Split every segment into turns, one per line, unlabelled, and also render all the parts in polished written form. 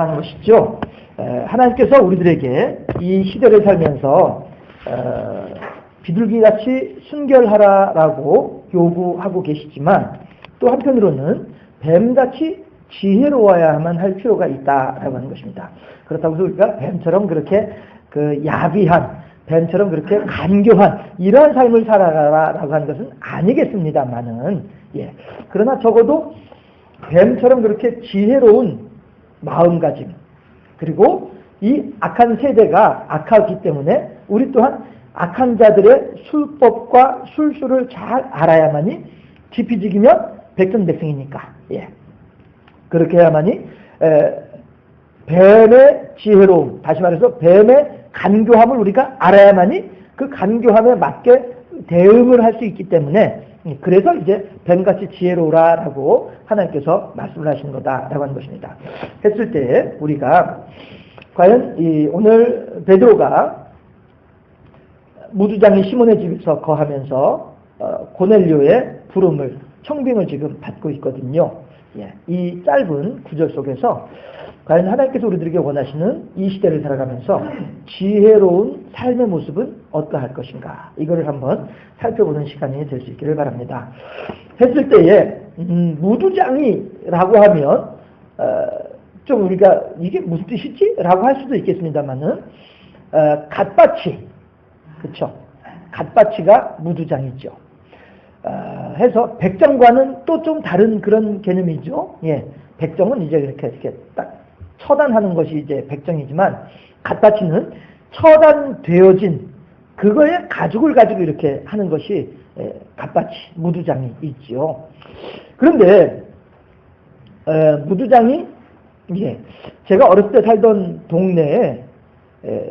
하는 것이죠. 하나님께서 우리들에게 이 시대를 살면서 비둘기같이 순결하라라고 요구하고 계시지만 또 한편으로는 뱀같이 지혜로워야만 할 필요가 있다라고 하는 것입니다. 그렇다고 해서 우리가 뱀처럼 그렇게 야비한, 뱀처럼 그렇게 간교한 이러한 삶을 살아가라라고 하는 것은 아니겠습니다만은, 그러나 적어도 뱀처럼 그렇게 지혜로운 마음가짐, 그리고 이 악한 세대가 악하기 때문에 우리 또한 악한 자들의 술법과 술수를 잘 알아야만이 지피지기면 백전백승이니까, 그렇게 해야만이 뱀의 지혜로움, 다시 말해서 뱀의 간교함을 우리가 알아야만이 그 간교함에 맞게 대응을 할 수 있기 때문에, 그래서 이제 뱀같이 지혜로우라라고 하나님께서 말씀을 하시는 거다라고 하는 것입니다. 했을 때 우리가 과연 오늘 베드로가 무두장이 시몬의 집에서 거하면서 고넬료의 부름을, 청빙을 지금 받고 있거든요. 이 짧은 구절 속에서 과연 하나님께서 우리들에게 원하시는 이 시대를 살아가면서 지혜로운 삶의 모습은 어떠할 것인가, 이거를 한번 살펴보는 시간이 될 수 있기를 바랍니다. 했을 때에 무두장이라고 하면 좀 우리가 이게 무슨 뜻이지? 라고 할 수도 있겠습니다만은 갓바치, 그쵸? 갓바치가 무두장이죠. 해서 백정과는 또 좀 다른 그런 개념이죠. 백정은 이제 이렇게 딱 처단하는 것이 이제 백정이지만, 갓바치는 처단되어진 그거의 가죽을 가지고 이렇게 하는 것이 갓바치, 무두장이 있죠. 그런데 무두장이, 제가 어렸을 때 살던 동네에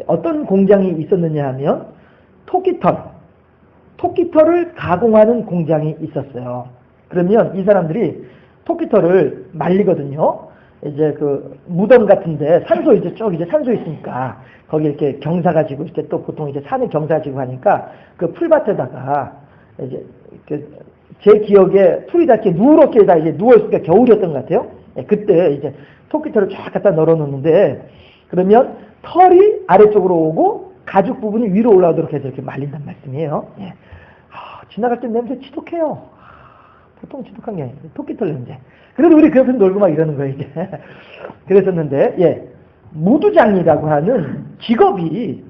어떤 공장이 있었느냐 하면 토끼털을 가공하는 공장이 있었어요. 그러면 이 사람들이 토끼털을 말리거든요. 이제 그 무덤 같은데 산소 이제 쭉 이제 산소 있으니까 거기 이렇게 경사 가지고 이렇게 또 보통 이제 산에 경사 가지고 하니까 그 풀밭에다가 이제 제 기억에 풀이 다 이렇게 누렇게 다 이제 누워 있으니까 겨울이었던 것 같아요. 그때 이제 토끼털을 쫙 갖다 널어 놓는데, 그러면 털이 아래쪽으로 오고 가죽 부분이 위로 올라오도록 해서 이렇게 말린단 말씀이에요. 지나갈 때 냄새 지독해요. 보통 지독한 게 아니에요. 토끼털 냄새. 그래도 우리 그 옆에서 놀고 막 이러는 거예요, 이제. 그랬었는데, 무두장이라고 하는 직업이,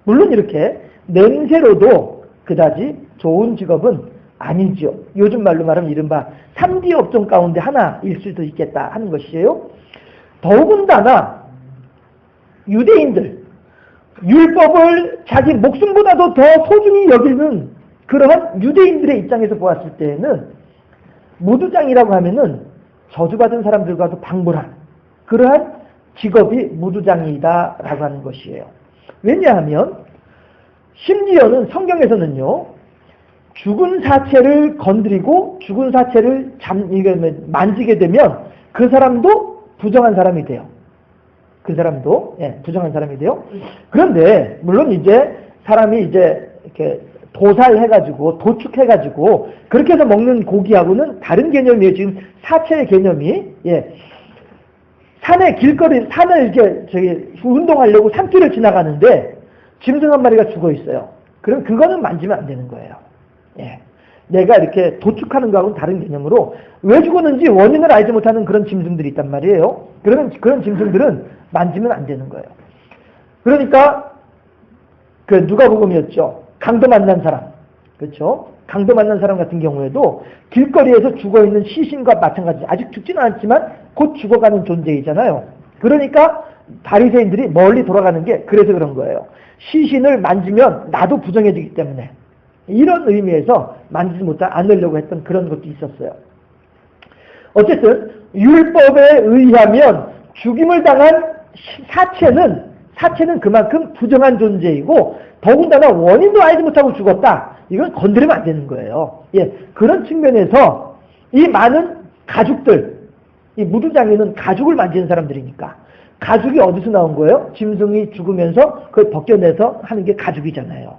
물론 이렇게 냄새로도 그다지 좋은 직업은 아니죠. 요즘 말로 말하면 이른바 3D 업종 가운데 하나일 수도 있겠다 하는 것이에요. 더군다나, 유대인들, 율법을 자기 목숨보다도 더 소중히 여기는 그러한 유대인들의 입장에서 보았을 때에는 무두장이라고 하면은 저주받은 사람들과도 방불한 그러한 직업이 무두장이다라고 하는 것이에요. 왜냐하면 심지어는 성경에서는요, 죽은 사체를 건드리고 죽은 사체를 만지게 되면 그 사람도 부정한 사람이 돼요. 그 사람도 부정한 사람이 돼요. 그런데 물론 이제 사람이 이제 이렇게 도살해가지고 도축해가지고 그렇게 해서 먹는 고기하고는 다른 개념이에요. 지금 사체의 개념이, 산에 길거리, 산을 이렇게 운동하려고 산길을 지나가는데 짐승 한 마리가 죽어 있어요. 그럼 그거는 만지면 안 되는 거예요. 내가 이렇게 도축하는 거하고는 다른 개념으로 왜 죽었는지 원인을 알지 못하는 그런 짐승들이 있단 말이에요. 그러면 그런 짐승들은 만지면 안 되는 거예요. 그러니까 그 누가복음이었죠. 강도 만난 사람, 그렇죠? 강도 만난 사람 같은 경우에도 길거리에서 죽어있는 시신과 마찬가지, 아직 죽지는 않지만 곧 죽어가는 존재이잖아요. 그러니까 바리새인들이 멀리 돌아가는 게 그래서 그런 거예요. 시신을 만지면 나도 부정해지기 때문에, 이런 의미에서 만지지 않으려고 했던 그런 것도 있었어요. 어쨌든 율법에 의하면 죽임을 당한 사체는 그만큼 부정한 존재이고, 더군다나 원인도 알지 못하고 죽었다. 이건 건드리면 안 되는 거예요. 그런 측면에서 이 많은 가죽들, 이 무두장이는 가죽을 만지는 사람들이니까, 가죽이 어디서 나온 거예요? 짐승이 죽으면서 그걸 벗겨내서 하는 게 가죽이잖아요.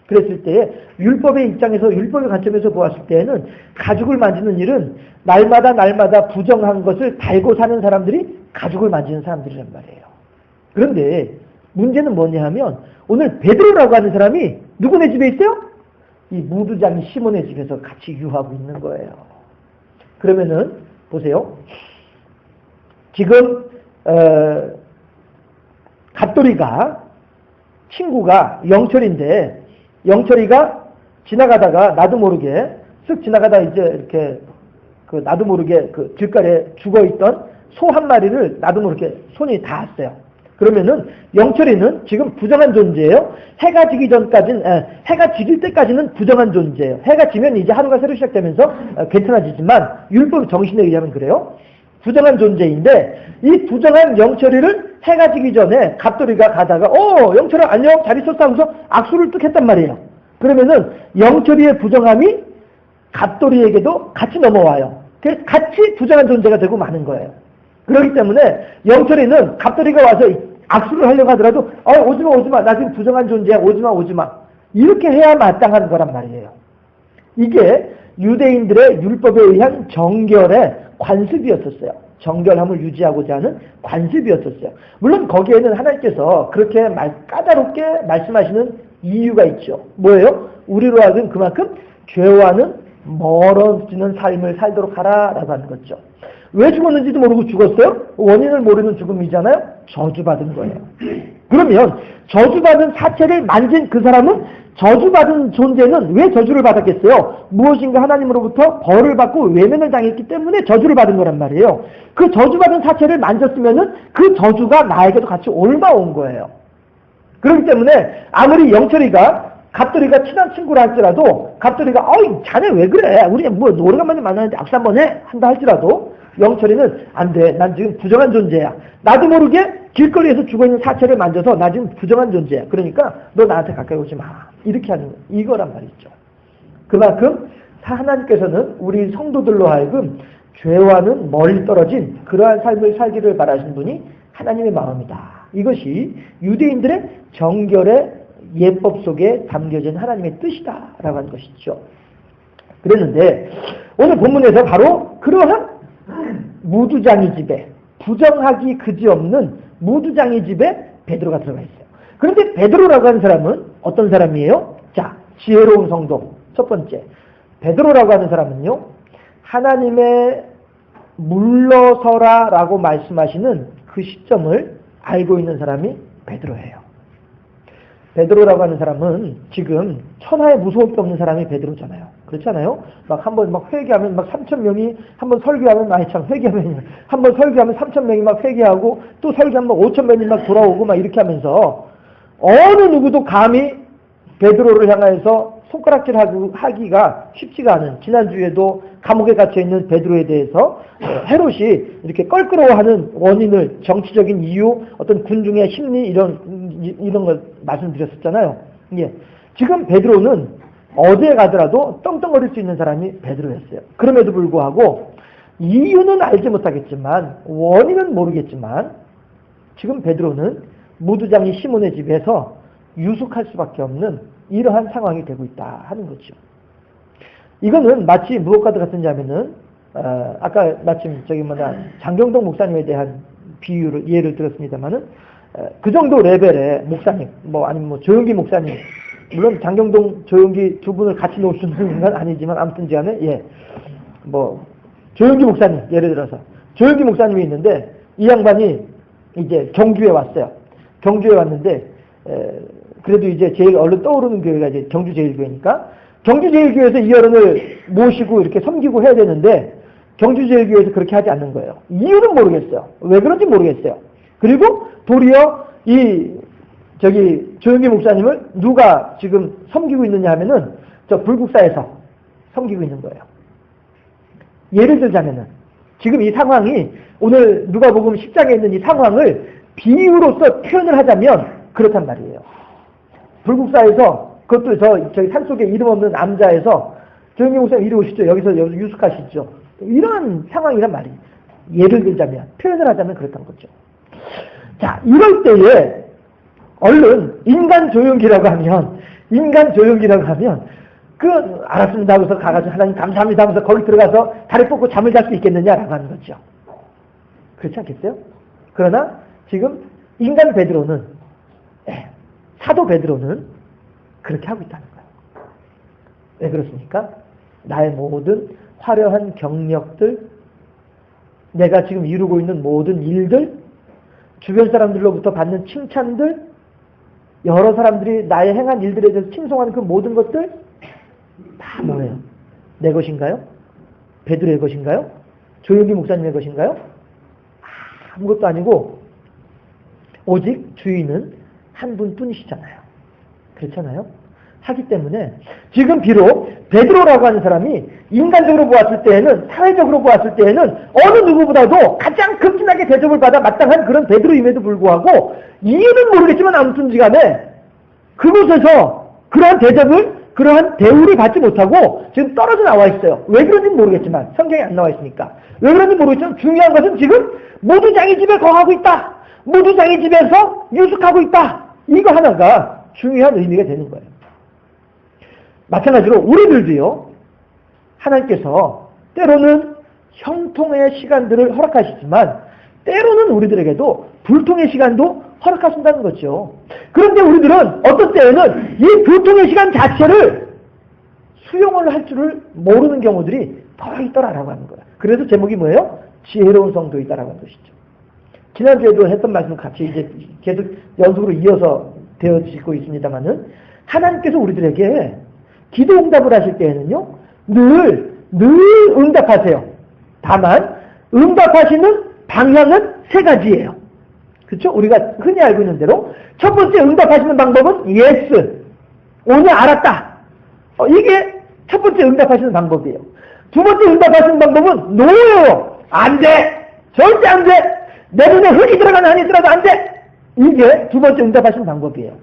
그랬을 때 율법의 입장에서, 율법의 관점에서 보았을 때에는 가죽을 만지는 일은 날마다 부정한 것을 달고 사는 사람들이 가죽을 만지는 사람들이란 말이에요. 그런데 문제는 뭐냐 하면 오늘 베드로라고 하는 사람이 누구네 집에 있어요? 이 무두장이 시몬의 집에서 같이 유하고 있는 거예요. 그러면은 보세요. 지금 갓돌이가 친구가 영철인데 영철이가 지나가다가 나도 모르게 쓱 지나가다 이제 이렇게 그 나도 모르게 그 길가에 죽어있던 소 한 마리를 나도 모르게 손이 닿았어요. 그러면은 영철이는 지금 부정한 존재예요. 해가 지기 전까지는 해가 지길 때까지는 부정한 존재예요. 해가 지면 이제 하루가 새로 시작되면서 괜찮아지지만 율법 정신에 의하면 그래요. 부정한 존재인데 이 부정한 영철이를 해가 지기 전에 갓돌이가 가다가 영철아 안녕 잘 있었어 하면서 악수를 뚝 했단 말이에요. 그러면은 영철이의 부정함이 갓돌이에게도 같이 넘어와요. 그래서 같이 부정한 존재가 되고 마는 거예요. 그렇기 때문에 영철이는 갓돌이가 와서 악수를 하려고 하더라도 오지마 나 지금 부정한 존재야 오지마 이렇게 해야 마땅한 거란 말이에요. 이게 유대인들의 율법에 의한 정결의 관습이었었어요. 정결함을 유지하고자 하는 관습이었었어요. 물론 거기에는 하나님께서 그렇게 까다롭게 말씀하시는 이유가 있죠. 뭐예요? 우리로 하여금 그만큼 죄와는 멀어지는 삶을 살도록 하라라고 하는 거죠. 왜 죽었는지도 모르고 죽었어요? 원인을 모르는 죽음이잖아요. 저주받은 거예요. 그러면 저주받은 사체를 만진 그 사람은 저주받은 존재는 왜 저주를 받았겠어요? 무엇인가 하나님으로부터 벌을 받고 외면을 당했기 때문에 저주를 받은 거란 말이에요. 그 저주받은 사체를 만졌으면은 그 저주가 나에게도 같이 올라온 거예요. 그렇기 때문에 아무리 영철이가 갑돌이가 친한 친구라 할지라도 갑돌이가 자네 왜 그래? 우리 뭐 오래간만에 만나는데 악수 한번 해? 한다 할지라도 영철이는 안 돼. 난 지금 부정한 존재야. 나도 모르게 길거리에서 죽어있는 사체를 만져서 나 지금 부정한 존재야. 그러니까 너 나한테 가까이 오지 마. 이렇게 하는 이거란 말이죠. 그만큼 하나님께서는 우리 성도들로 하여금 죄와는 멀리 떨어진 그러한 삶을 살기를 바라시는 분이 하나님의 마음이다. 이것이 유대인들의 정결의 예법 속에 담겨진 하나님의 뜻이다라고 하는 것이죠. 그랬는데 오늘 본문에서 바로 그러한 무두장이 집에 부정하기 그지없는 무두장이 집에 베드로가 들어가 있어요. 그런데 베드로라고 하는 사람은 어떤 사람이에요? 자, 지혜로운 성도 첫 번째 베드로라고 하는 사람은요 하나님의 물러서라 라고 말씀하시는 그 시점을 알고 있는 사람이 베드로예요. 베드로라고 하는 사람은 지금 천하에 무서울 게 없는 사람이 베드로잖아요. 그렇잖아요? 막 한번 막 회개하면 막 3,000명이 한번 설교하면 회개하면 한번 설교하면 3,000명이 막 회개하고 또 설교하면 5,000명이 막 돌아오고 막 이렇게 하면서 어느 누구도 감히 베드로를 향해서 손가락질 하기가 쉽지가 않은 지난주에도 감옥에 갇혀있는 베드로에 대해서 헤롯이 이렇게 껄끄러워하는 원인을 정치적인 이유 어떤 군중의 심리 이런 걸 말씀드렸었잖아요. 예. 지금 베드로는 어디에 가더라도 떵떵거릴 수 있는 사람이 베드로였어요. 그럼에도 불구하고 이유는 알지 못하겠지만 원인은 모르겠지만 지금 베드로는 무두장이 시몬의 집에서 유숙할 수밖에 없는 이러한 상황이 되고 있다 하는 거죠. 이거는 마치 무엇과 같은지 하면은 아까 마침 장경동 목사님에 대한 예를 들었습니다만은 그 정도 레벨의 목사님 아니면 조용기 목사님 물론 장경동 조용기 두 분을 같이 놓을 수 있는 건 아니지만 아무튼 간에 조용기 목사님 예를 들어서 조용기 목사님이 있는데 이 양반이 이제 경주에 왔어요. 경주에 왔는데 그래도 이제 제일 얼른 떠오르는 교회가 이제 경주제일교회니까 경주제일교회에서 이 어른을 모시고 이렇게 섬기고 해야 되는데 경주제일교회에서 그렇게 하지 않는 거예요. 이유는 모르겠어요. 왜 그런지 모르겠어요. 그리고 도리어 조용기 목사님을 누가 지금 섬기고 있느냐 하면은 저 불국사에서 섬기고 있는 거예요. 예를 들자면은 지금 이 상황이 오늘 누가복음 10장에 있는 이 상황을 비유로서 표현을 하자면 그렇단 말이에요. 불국사에서 그것도 저기 산속에 이름 없는 남자에서 조용기 목사님 이리 오시죠. 여기서 유숙하시죠. 이런 상황이란 말이에요. 예를 들자면 표현을 하자면 그렇단 거죠. 자, 이럴 때에 얼른 인간 조용기라고 하면 알았습니다 하고서 가가지고 하나님 감사합니다 하면서 거기 들어가서 다리 뻗고 잠을 잘 수 있겠느냐라고 하는 거죠. 그렇지 않겠어요? 그러나 지금 인간 베드로는, 사도 베드로는 그렇게 하고 있다는 거예요. 왜 그렇습니까? 나의 모든 화려한 경력들, 내가 지금 이루고 있는 모든 일들, 주변 사람들로부터 받는 칭찬들, 여러 사람들이 나의 행한 일들에 대해서 칭송하는 그 모든 것들 다 뭐예요? 내 것인가요? 베드로의 것인가요? 조용기 목사님의 것인가요? 아무것도 아니고 오직 주인은 한 분뿐이시잖아요. 그렇잖아요? 하기 때문에 지금 비록 베드로라고 하는 사람이 인간적으로 보았을 때에는, 사회적으로 보았을 때에는 어느 누구보다도 가장 극진하게 대접을 받아 마땅한 그런 베드로임에도 불구하고 이유는 모르겠지만 아무튼지 간에 그곳에서 그러한 대접을, 그러한 대우를 받지 못하고 지금 떨어져 나와 있어요. 왜 그런지는 모르겠지만, 성경에 안 나와 있으니까. 왜 그런지 모르겠지만 중요한 것은 지금 모두 자기 집에 거하고 있다. 모두 자기 집에서 유숙하고 있다. 이거 하나가 중요한 의미가 되는 거예요. 마찬가지로 우리들도요, 하나님께서 때로는 형통의 시간들을 허락하시지만 때로는 우리들에게도 불통의 시간도 허락하신다는 거죠. 그런데 우리들은 어떤 때에는 이 불통의 시간 자체를 수용을 할 줄을 모르는 경우들이 더 있더라라고 하는 거예요. 그래서 제목이 뭐예요? 지혜로운 성도이다라고 하는 것이죠. 지난주에도 했던 말씀 같이 이제 계속 연속으로 이어서 되어지고 있습니다만은, 하나님께서 우리들에게 기도 응답을 하실 때에는요, 늘 응답하세요. 다만 응답하시는 방향은 세 가지예요. 그렇죠? 우리가 흔히 알고 있는 대로 첫 번째 응답하시는 방법은 yes, 오늘 알았다. 이게 첫 번째 응답하시는 방법이에요. 두 번째 응답하시는 방법은 no예요. 안 돼. 절대 안 돼. 내 눈에 흙이 들어가는 한이 있더라도 안 돼. 이게 두 번째 응답하시는 방법이에요.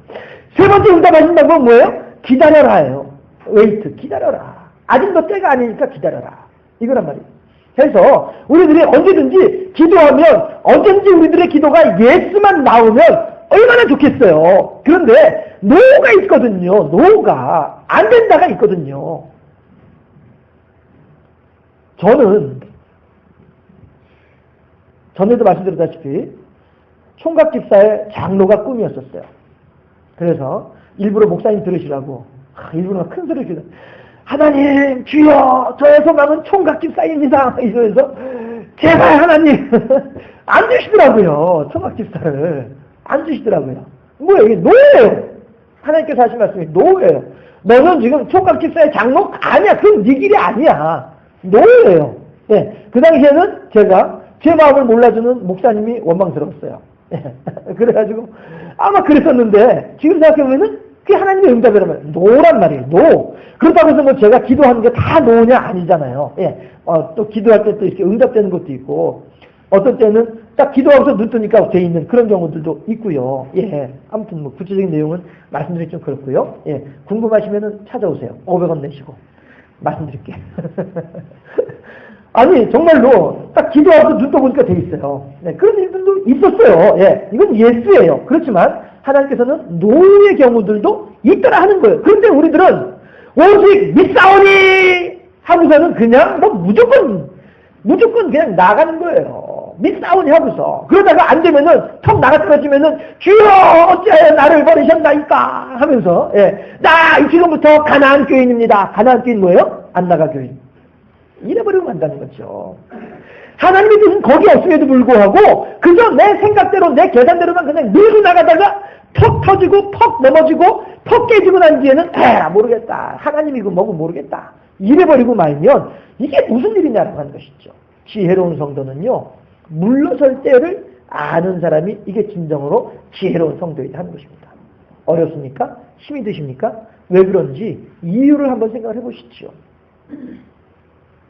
세 번째 응답하시는 방법은 뭐예요? 기다려라예요. wait, 기다려라. 아직 너 때가 아니니까 기다려라. 이거란 말이에요. 그래서 우리들이 언제든지 기도하면, 언제든지 우리들의 기도가 yes만 나오면 얼마나 좋겠어요. 그런데 no가 있거든요. no가 안 된다가 있거든요. 저는 전에도 말씀드렸다시피 총각집사의 장로가 꿈이었었어요. 그래서 일부러 목사님 들으시라고 일부러 큰 소리를 지르, 하나님 주여 저의 소망은 총각집사입니다 이러면서 제발 하나님 안 주시더라고요. 총각집사를 안 주시더라고요. 뭐예요? 이게 노예요. 하나님께서 하신 말씀이 노예요. 너는 지금 총각집사의 장로 아니야. 그건 네 길이 아니야. 노예요. 네. 그 당시에는 제가 제 마음을 몰라주는 목사님이 원망스러웠어요. 네. 그래가지고 아마 그랬었는데 지금 생각해보면은 그게 하나님의 응답이라면 노란 말이에요. 노. 그렇다고 해서 뭐 제가 기도하는 게 다 노냐 아니잖아요. 예. 또 기도할 때 또 이렇게 응답되는 것도 있고, 어떤 때는 딱 기도하고서 눈 뜨니까 돼 있는 그런 경우들도 있고요. 예. 아무튼 뭐 구체적인 내용은 말씀드리기 좀 그렇고요. 예. 궁금하시면은 찾아오세요. 500원 내시고 말씀드릴게요. 아니 정말로 딱 기도하고서 눈 떠보니까 돼 있어요. 네. 그런 일들도 있었어요. 예. 이건 예스예요. 그렇지만 하나님께서는 노의 경우들도 있더라 하는 거예요. 그런데 우리들은 오직 믿사오니 하고서는 그냥 뭐 무조건 그냥 나가는 거예요. 믿사오니 하고서. 그러다가 안 되면은 턱 나가 떨어지면은 주여 어찌하여 나를 버리셨나이까 하면서, 예, 나 지금부터 가나안 교인입니다. 가나안 교인 뭐예요? 안 나가 교인. 이래버리고 간다는 거죠. 하나님의 뜻은 거기 없음에도 불구하고 그저 내 생각대로 내 계산대로만 그냥 밀고 나가다가 턱 터지고 턱 넘어지고 턱 깨지고 난 뒤에는 모르겠다. 하나님이고 뭐고 모르겠다. 이래버리고 말면 이게 무슨 일이냐라고 하는 것이죠. 지혜로운 성도는요, 물러설 때를 아는 사람이 이게 진정으로 지혜로운 성도이다 하는 것입니다. 어렵습니까? 힘이 드십니까? 왜 그런지 이유를 한번 생각을 해보시죠.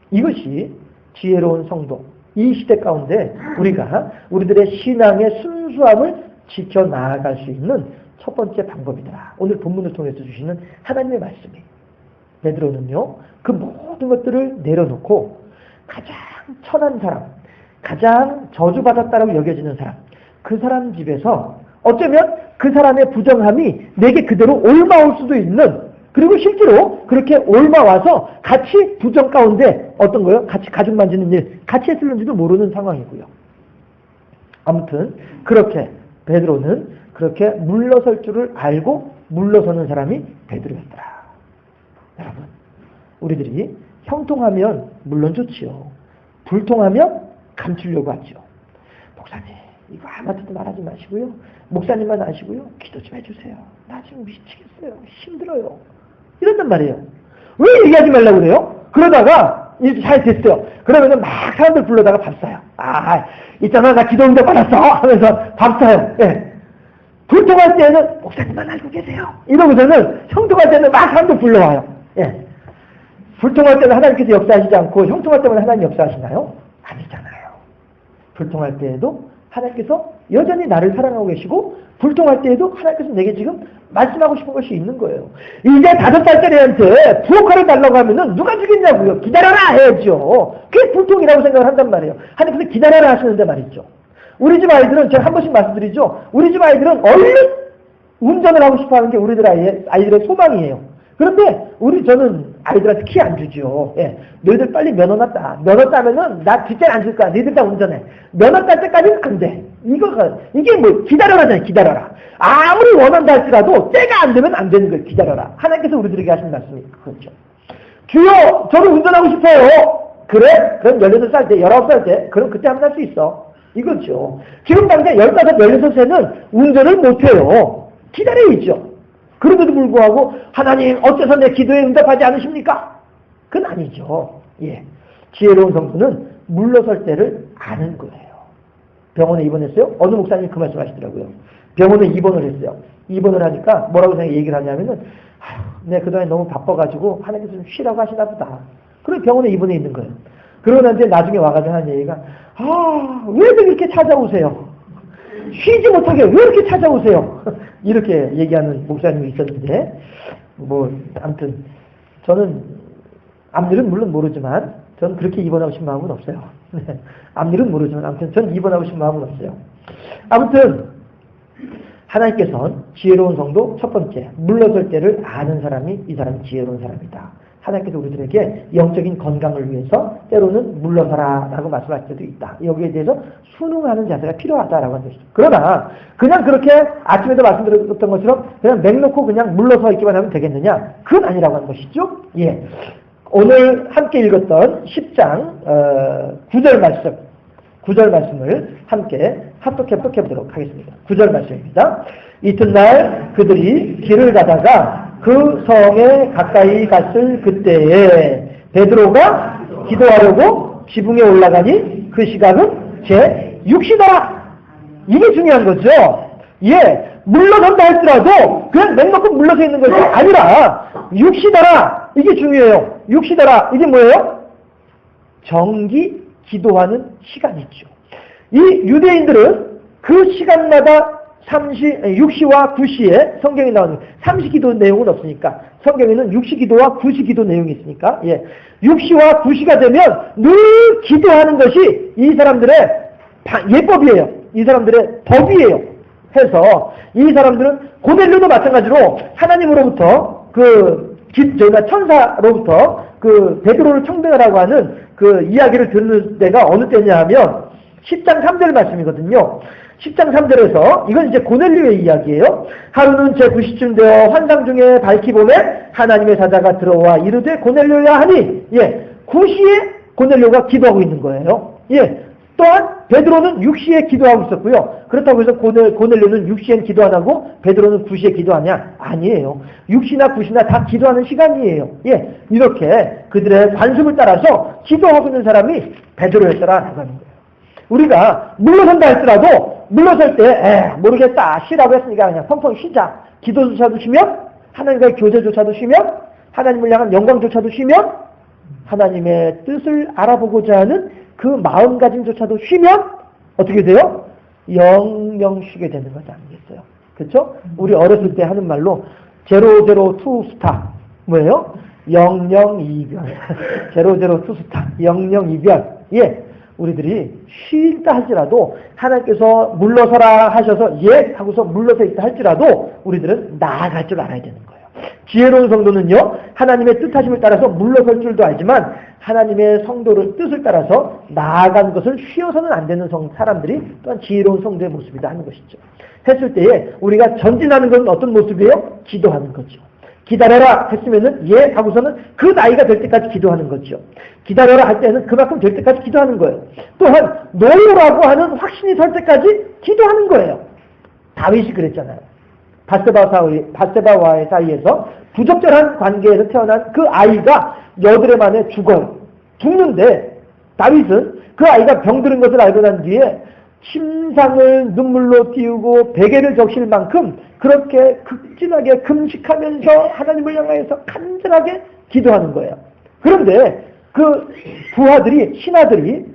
이것이 지혜로운 성도, 이 시대 가운데 우리가 우리들의 신앙의 순수함을 지켜나갈 수 있는 첫 번째 방법이다. 오늘 본문을 통해서 주시는 하나님의 말씀이. 베드로는요, 그 모든 것들을 내려놓고 가장 천한 사람, 가장 저주받았다라고 여겨지는 사람, 그 사람 집에서 어쩌면 그 사람의 부정함이 내게 그대로 옮아올 수도 있는, 그리고 실제로 그렇게 옮아와서 같이 부정 가운데 어떤 거요? 같이 가죽 만지는 일, 같이 했을는지도 모르는 상황이고요. 아무튼 그렇게 베드로는 그렇게 물러설 줄을 알고 물러서는 사람이 베드로였더라. 여러분, 우리들이 형통하면 물론 좋지요. 불통하면 감추려고 하죠. 목사님, 이거 아무한테도 말하지 마시고요. 목사님만 아시고요. 기도 좀 해주세요. 나 지금 미치겠어요. 힘들어요. 이런단 말이에요. 왜 얘기하지 말라고 그래요? 그러다가 이제 잘 됐어요. 그러면은 막 사람들 불러다가 밥 사요. 아, 있잖아, 나 기도 응답 받았어 하면서 밥 사요. 예. 불통할 때는 목사님만 알고 계세요. 이러고서는 형통할 때는 막 사람들 불러와요. 예. 불통할 때는 하나님께서 역사하시지 않고 형통할 때만 하나님 역사하시나요? 아니잖아요. 불통할 때에도 하나님께서 여전히 나를 사랑하고 계시고 불통할 때에도 하나님께서 내게 지금 말씀하고 싶은 것이 있는 거예요. 이제 5살짜리한테 부엌칼을 달라고 하면은 누가 주겠냐고요. 기다려라 해야죠. 그게 불통이라고 생각을 한단 말이에요. 하나님께서 기다려라 하시는데 말이죠. 우리 집 아이들은 제가 한 번씩 말씀드리죠. 우리 집 아이들은 얼른 운전을 하고 싶어 하는 게 우리들 아이들의 소망이에요. 그런데 저는 아이들한테 키 안 주죠. 예. 너희들 빨리 면허 따. 면허 따면은 나 뒷자리 안 줄 거야. 너희들 다 운전해. 면허 딸 때까지는 안 돼. 이게 뭐 기다려라잖아요. 기다려라. 아무리 원한다 할지라도 때가 안 되면 안 되는 거예요. 기다려라. 하나님께서 우리들에게 하신 말씀이 그렇죠. 주여, 저는 운전하고 싶어요. 그래? 그럼 16살 때, 19살 때, 그럼 그때 한번 할 수 있어. 이거죠. 지금 당장 15, 16세는 운전을 못해요. 기다려야죠. 그런데도 불구하고 하나님 어째서 내 기도에 응답하지 않으십니까? 그건 아니죠. 예, 지혜로운 성도는 물러설 때를 아는 거예요. 병원에 입원했어요. 어느 목사님이 그 말씀 하시더라고요. 병원에 입원을 했어요. 입원을 하니까 뭐라고 얘기를 하냐면은 내 그동안에 너무 바빠가지고 하나님께서 좀 쉬라고 하시나 보다. 그래 병원에 입원해 있는 거예요. 그러고 난 뒤에 나중에 와가지고 하는 얘기가 왜들 이렇게 찾아오세요? 쉬지 못하게 왜 이렇게 찾아오세요? 이렇게 얘기하는 목사님이 있었는데 아무튼 저는 앞일은 물론 모르지만 저는 그렇게 입원하고 싶은 마음은 없어요. 앞일은 모르지만 아무튼 저는 입원하고 싶은 마음은 없어요. 아무튼 하나님께서는 지혜로운 성도 첫 번째 물러설 때를 아는 사람이 이 사람이 지혜로운 사람이다. 하나님께서 우리들에게 영적인 건강을 위해서 때로는 물러서라 라고 말씀할 때도 있다. 여기에 대해서 순응하는 자세가 필요하다라고 하는 것이죠. 그러나 그냥 그렇게 아침에도 말씀드렸던 것처럼 그냥 맹놓고 그냥 물러서 있기만 하면 되겠느냐? 그건 아니라고 하는 것이죠. 예. 오늘 함께 읽었던 10장 9절 말씀을 함께 합독해 보도록 하겠습니다. 9절 말씀입니다. 이튿날 그들이 길을 가다가 그 성에 가까이 갔을 그때에 베드로가 기도하려고 지붕에 올라가니 그 시각은 제 6시더라. 이게 중요한 거죠. 예, 물러선다 할지라도 그냥 맹먹고 물러서 있는 것이 아니라 6시더라. 이게 중요해요. 6시더라. 이게 뭐예요? 정기 기도하는 시간이죠. 이 유대인들은 그 시간마다 6시와 9시에 성경에 나오는 3시기도 내용은 없으니까 성경에는 6시기도와 9시기도 내용이 있으니까 6시와 9시가 되면 늘 기도하는 것이 이 사람들의 예법이에요. 이 사람들의 법이에요. 해서 이 사람들은 고넬료도 마찬가지로 하나님으로부터 천사로부터 베드로를 청대하라고 하는 그 이야기를 듣는 때가 어느 때냐 하면 10장 3절 말씀이거든요. 10장 3절에서 이건 이제 고넬료의 이야기예요. 하루는 제 9시쯤 되어 환상 중에 밝히 보매 하나님의 사자가 들어와 이르되 고넬료야 하니 9시에 고넬료가 기도하고 있는 거예요. 또한 베드로는 6시에 기도하고 있었고요. 그렇다고 해서 고넬료는 6시엔 기도 안 하고 베드로는 9시에 기도하냐? 아니에요. 6시나 9시나 다 기도하는 시간이에요. 이렇게 그들의 관습을 따라서 기도하고 있는 사람이 베드로였더라 하는 거예요. 우리가 물러선다 할지라도 물러설 때 모르겠다 쉬라고 했으니까 그냥 펑펑 쉬자. 기도조차도 쉬면 하나님과의 교제조차도 쉬면 하나님을 향한 영광조차도 쉬면 하나님의 뜻을 알아보고자 하는 그 마음가짐조차도 쉬면 어떻게 돼요? 영영 쉬게 되는 것이 아니겠어요? 그렇죠? 우리 어렸을 때 하는 말로 002 스타 뭐예요? 영영 이별 002 스타 영영 이별 우리들이 쉴다 할지라도 하나님께서 물러서라 하셔서 하고서 물러서 있다 할지라도 우리들은 나아갈 줄 알아야 되는 거예요. 지혜로운 성도는요 하나님의 뜻하심을 따라서 물러설 줄도 알지만 하나님의 성도를 뜻을 따라서 나아간 것을 쉬어서는 안 되는 사람들이 또한 지혜로운 성도의 모습이다 하는 것이죠. 했을 때에 우리가 전진하는 것은 어떤 모습이에요? 기도하는 거죠. 기다려라 했으면은 예 하고서는 그 나이가 될 때까지 기도하는 거죠. 기다려라 할 때는 그만큼 될 때까지 기도하는 거예요. 또한 노라고 하는 확신이 설 때까지 기도하는 거예요. 다윗이 그랬잖아요. 밧세바와의 사이에서 부적절한 관계에서 태어난 그 아이가 여드레 만에 죽어요. 죽는데 다윗은 그 아이가 병들은 것을 알고 난 뒤에 침상을 눈물로 띄우고 베개를 적실 만큼 그렇게 극진하게 금식하면서 하나님을 향하여서 간절하게 기도하는 거예요. 그런데 그 부하들이, 신하들이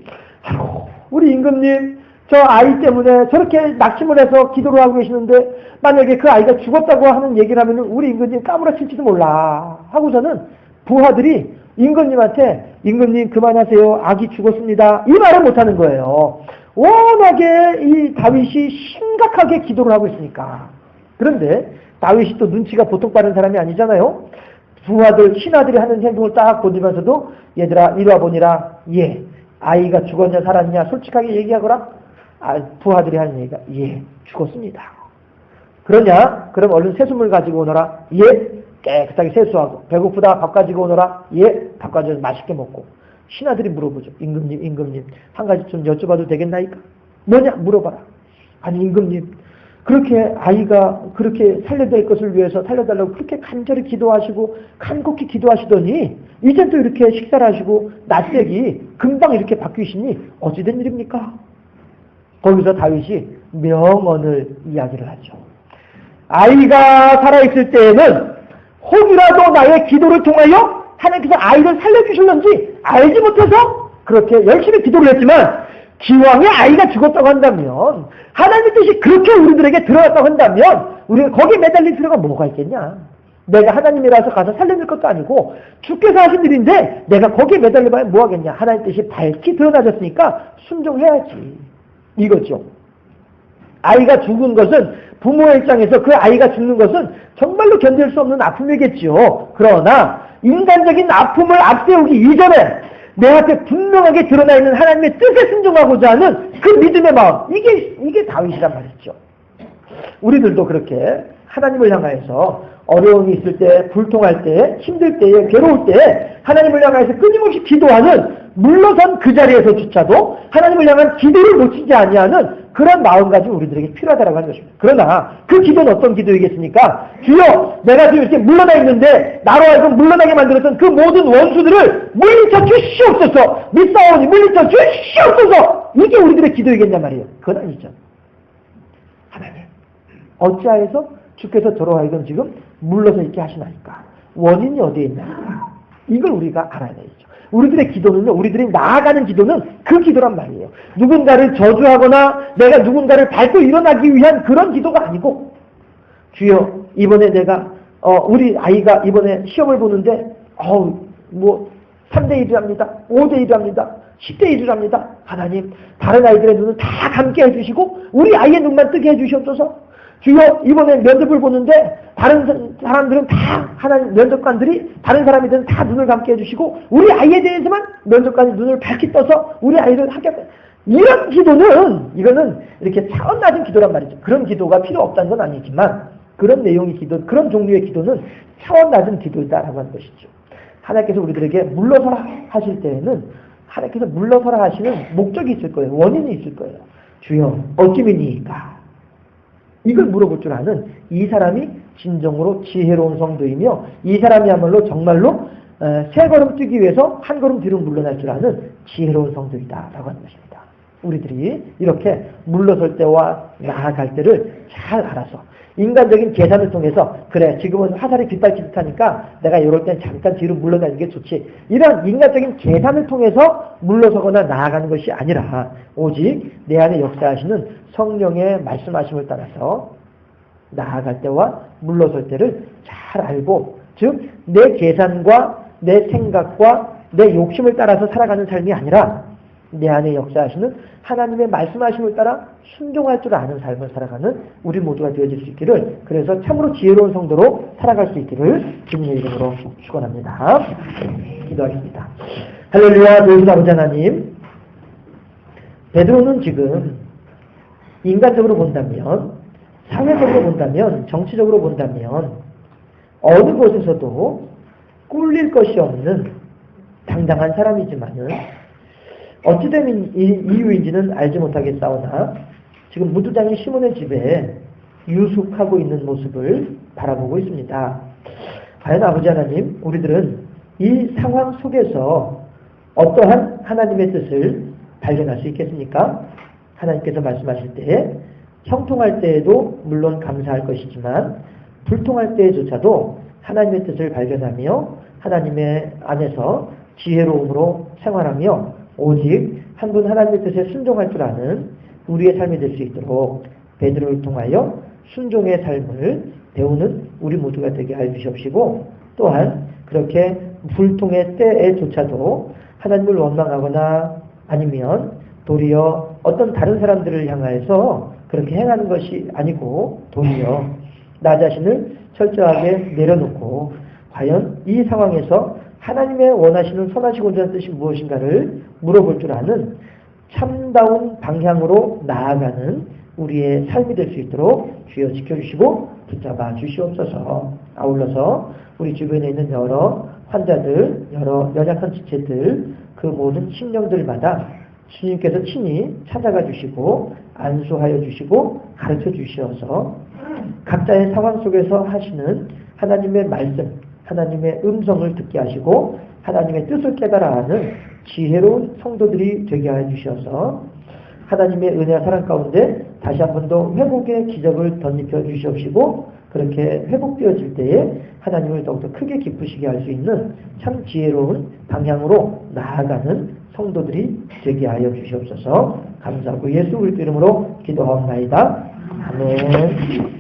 우리 임금님 저 아이 때문에 저렇게 낙심을 해서 기도를 하고 계시는데 만약에 그 아이가 죽었다고 하는 얘기를 하면 우리 임금님 까무라칠지도 몰라 하고서는 부하들이 임금님한테 임금님 그만하세요. 아기 죽었습니다. 이 말을 못하는 거예요. 워낙에 이 다윗이 심각하게 기도를 하고 있으니까. 그런데 다윗이 또 눈치가 보통 빠른 사람이 아니잖아요. 부하들, 신하들이 하는 행동을 딱 보면서도 얘들아 이리 와보니라. 예, 아이가 죽었냐 살았냐 솔직하게 얘기하거라. 부하들이 하는 얘기가 예, 죽었습니다. 그러냐? 그럼 얼른 세수물 가지고 오너라. 예, 깨끗하게 세수하고. 배고프다 밥 가지고 오너라. 예, 밥 가지고 맛있게 먹고. 신하들이 물어보죠. 임금님 한 가지 좀 여쭤봐도 되겠나이까? 뭐냐? 물어봐라. 아니 임금님 그렇게 아이가 그렇게 살려될 것을 위해서 살려달라고 그렇게 간절히 기도하시고 간곡히 기도하시더니 이제 또 이렇게 식사를 하시고 낯색이 금방 이렇게 바뀌시니 어찌 된 일입니까? 거기서 다윗이 명언을 이야기를 하죠. 아이가 살아있을 때에는 혹이라도 나의 기도를 통하여 하나님께서 아이를 살려주실는지 알지 못해서 그렇게 열심히 기도를 했지만 기왕에 아이가 죽었다고 한다면 하나님의 뜻이 그렇게 우리들에게 들어갔다고 한다면 우리가 거기에 매달릴 필요가 뭐가 있겠냐. 내가 하나님이라서 가서 살려낼 것도 아니고 주께서 하신 일인데 내가 거기에 매달려봐야 뭐하겠냐. 하나님의 뜻이 밝히 드러나졌으니까 순종해야지. 이거죠. 아이가 죽은 것은 부모의 입장에서 그 아이가 죽는 것은 정말로 견딜 수 없는 아픔이겠죠. 그러나 인간적인 아픔을 앞세우기 이전에 내 앞에 분명하게 드러나 있는 하나님의 뜻에 순종하고자 하는 그 믿음의 마음, 이게 다윗이란 말이죠. 우리들도 그렇게 하나님을 향하여서 어려움이 있을 때, 불통할 때, 힘들 때, 괴로울 때 하나님을 향하여서 끊임없이 기도하는 물러선 그 자리에서조차도 하나님을 향한 기도를 놓치지 아니하는 그런 마음가짐이 우리들에게 필요하다고 하는 것입니다. 그러나 그 기도는 어떤 기도이겠습니까? 주여 내가 지금 이렇게 물러나 있는데 나로 하여금 물러나게 만들었던 그 모든 원수들을 물리쳐 주시옵소서. 믿사오니 물리쳐 주시옵소서. 이게 우리들의 기도이겠냐 말이에요. 그건 아니죠. 하나님 어찌하여서 주께서 저로 하여금 지금 물러서 있게 하시나이까? 원인이 어디에 있나이까? 이걸 우리가 알아야 되죠. 우리들의 기도는요, 우리들이 나아가는 기도는 그 기도란 말이에요. 누군가를 저주하거나 내가 누군가를 밟고 일어나기 위한 그런 기도가 아니고, 주여, 이번에 내가, 우리 아이가 이번에 시험을 보는데, 3대1이랍니다. 5대1이랍니다. 10대1이랍니다. 하나님, 다른 아이들의 눈을 다 감게 해주시고, 우리 아이의 눈만 뜨게 해주시옵소서. 주여 이번에 면접을 보는데 다른 사람들은 다 하나님 면접관들이 다른 사람이든 다 눈을 감게 해주시고 우리 아이에 대해서만 면접관이 눈을 밝게 떠서 우리 아이를 합격. 이런 기도는 이거는 이렇게 차원 낮은 기도란 말이죠. 그런 기도가 필요 없다는 건 아니지만 그런 내용의 기도, 그런 종류의 기도는 차원 낮은 기도이다라고 하는 것이죠. 하나님께서 우리들에게 물러서라 하실 때에는 하나님께서 물러서라 하시는 목적이 있을 거예요. 원인이 있을 거예요. 주여 어찌미니까? 이걸 물어볼 줄 아는 이 사람이 진정으로 지혜로운 성도이며 이 사람이야말로 정말로 세 걸음 뛰기 위해서 한 걸음 뒤로 물러날 줄 아는 지혜로운 성도이다라고 하는 것입니다. 우리들이 이렇게 물러설 때와 나아갈 때를 잘 알아서 인간적인 계산을 통해서 그래 지금은 화살이 빗발치듯 하니까 내가 이럴 땐 잠깐 뒤로 물러나는 게 좋지. 이런 인간적인 계산을 통해서 물러서거나 나아가는 것이 아니라 오직 내 안에 역사하시는 성령의 말씀하심을 따라서 나아갈 때와 물러설 때를 잘 알고 즉 내 계산과 내 생각과 내 욕심을 따라서 살아가는 삶이 아니라 내 안에 역사하시는 하나님의 말씀하심을 따라 순종할 줄 아는 삶을 살아가는 우리 모두가 되어질 수 있기를 그래서 참으로 지혜로운 성도로 살아갈 수 있기를 주님의 이름으로 축원합니다. 기도하겠습니다. 할렐루야. 도우신 아버지 하나님, 베드로는 지금 인간적으로 본다면, 사회적으로 본다면, 정치적으로 본다면 어느 곳에서도 꿀릴 것이 없는 당당한 사람이지만은 어찌된 이유인지는 알지 못하겠사오나 지금 무두장이 시몬의 집에 유숙하고 있는 모습을 바라보고 있습니다. 과연 아버지 하나님, 우리들은 이 상황 속에서 어떠한 하나님의 뜻을 발견할 수 있겠습니까? 하나님께서 말씀하실 때 형통할 때에도 물론 감사할 것이지만 불통할 때에조차도 하나님의 뜻을 발견하며 하나님의 안에서 지혜로움으로 생활하며 오직 한 분 하나님의 뜻에 순종할 줄 아는 우리의 삶이 될 수 있도록 베드로를 통하여 순종의 삶을 배우는 우리 모두가 되게 하여 주시옵시고, 또한 그렇게 불통의 때에조차도 하나님을 원망하거나 아니면 도리어 어떤 다른 사람들을 향하여서 그렇게 행하는 것이 아니고 도리어 나 자신을 철저하게 내려놓고 과연 이 상황에서 하나님의 원하시는 선하시고 온전한 뜻이 무엇인가를 물어볼 줄 아는 참다운 방향으로 나아가는 우리의 삶이 될 수 있도록 주여 지켜주시고 붙잡아 주시옵소서. 아울러서 우리 주변에 있는 여러 환자들, 여러 연약한 지체들, 그 모든 심령들마다 주님께서 친히 찾아가 주시고 안수하여 주시고 가르쳐 주시어서 각자의 상황 속에서 하시는 하나님의 말씀, 하나님의 음성을 듣게 하시고 하나님의 뜻을 깨달아 하는 지혜로운 성도들이 되게 하여 주셔서 하나님의 은혜와 사랑 가운데 다시 한 번 더 회복의 기적을 덧입혀 주시옵시고, 그렇게 회복되어질 때에 하나님을 더욱더 크게 기쁘시게 할 수 있는 참 지혜로운 방향으로 나아가는 성도들이 되게 하여 주시옵소서. 감사하고 예수 그리스도 이름으로 기도하옵나이다. 아멘.